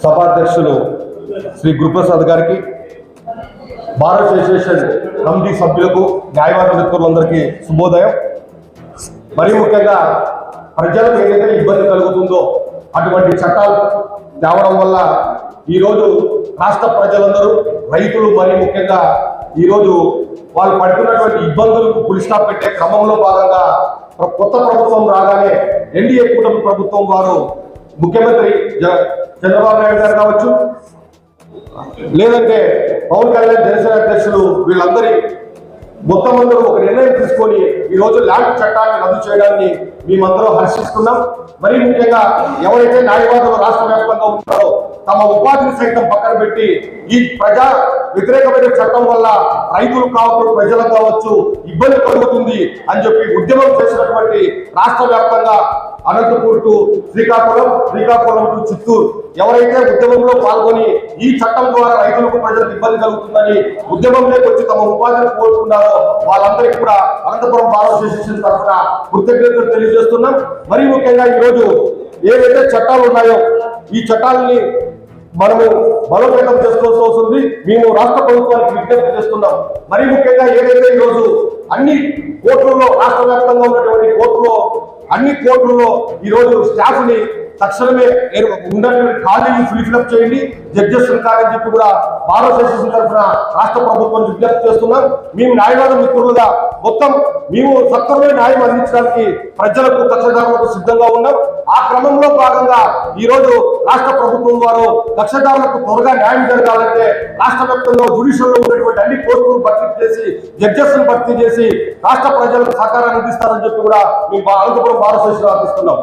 సభాధ్యక్షులు శ్రీ గురుప్రసాద్ గారికి, bar association committee సభ్యులకు, న్యాయవాద మిత్రులందరికీ శుభోదయం. మరీ ముఖ్యంగా ప్రజలకు ఏదైతే ఇబ్బంది కలుగుతుందో అటువంటి చట్టాలు తేవడం వల్ల ఈరోజు రాష్ట్ర ప్రజలందరూ, రైతులు మరీ ముఖ్యంగా ఈరోజు వాళ్ళు పడుతున్నటువంటి ఇబ్బందులకు ఫుల్ స్టాప్ పెట్టే క్రమంలో భాగంగా కొత్త ప్రభుత్వం రాగానే ఎన్డీఏ కూటమి ప్రభుత్వం వారు ముఖ్యమంత్రి చంద్రబాబు నాయుడు గారు కావచ్చు, లేదంటే పవన్ కళ్యాణ్ జనసేన అధ్యక్షులు, వీళ్ళందరి మొత్తం అందరూ ఒక నిర్ణయం తీసుకొని ఈరోజు ల్యాండ్ చట్టాన్ని రద్దు చేయడాన్ని మేమందరూ హర్షిస్తున్నాం. మరీ ముఖ్యంగా ఎవరైతే న్యాయవాదులు రాష్ట్ర వ్యాప్తంగా ఉన్నారో తమ ఉపాధిని సైతం పక్కన పెట్టి ఈ ప్రజా వ్యతిరేకమైన చట్టం వల్ల రైతులు కావచ్చు, ప్రజలకు కావచ్చు ఇబ్బంది కలుగుతుంది అని చెప్పి ఉద్యమం చేసినటువంటి రాష్ట్ర వ్యాప్తంగా అనంతపూర్ టు శ్రీకాకుళం టు చిత్తూరు ఎవరైతే ఉద్యమంలో పాల్గొని ఈ చట్టం ద్వారా రైతులకు, ప్రజలకు ఇబ్బంది కలుగుతుందని ఉద్యమంలోకి వచ్చి తమ ఉపాధిని కోరుకున్నారో వాళ్ళందరికీ కూడా అనంతపురం బార్ అసోసియేషన్ తరఫున కృతజ్ఞతలు తెలియజేస్తున్నాం. మరీ ముఖ్యంగా ఈరోజు ఏవైతే చట్టాలు ఉన్నాయో ఈ చట్టాలని మనము బలోపేతం చేసుకోవాల్సి వస్తుంది. మేము రాష్ట్ర ప్రభుత్వానికి విజ్ఞప్తి చేస్తున్నాం. మరీ ముఖ్యంగా ఏదైతే ఈరోజు అన్ని కోర్టుల్లో, రాష్ట్ర వ్యాప్తంగా ఉన్నటువంటి అన్ని కోర్టుల్లో ఈరోజు స్టాఫ్ ని తక్షణమే ఉన్నటువంటి ఖాళీని ఫిల్అప్ చేయండి, జడ్జెస్ కాదని చెప్పి కూడా బార్ అసోసియేషన్ తరఫున రాష్ట్ర ప్రభుత్వం విజ్ఞప్తి చేస్తున్నాం. మేము న్యాయవాద మిత్రులుగా మొత్తం మేము సత్వరమే న్యాయం అందించడానికి ప్రజలకు, కక్షదారులకు సిద్ధంగా ఉన్నాం. ఆ క్రమంలో భాగంగా ఈరోజు రాష్ట్ర ప్రభుత్వం వారు కక్షదారులకు త్వరగా న్యాయం జరగాలంటే రాష్ట్ర వ్యాప్తంగా జ్యుడిషియల్ లో ఉన్నటువంటి అన్ని పోస్టులను భర్తీ చేసి, జడ్జెస్ ను భర్తీ చేసి రాష్ట్ర ప్రజలకు సహకారాన్ని అందిస్తారని చెప్పి కూడా మేము అనంతపురం బార్ అసోసియేషన్ అందిస్తున్నాం.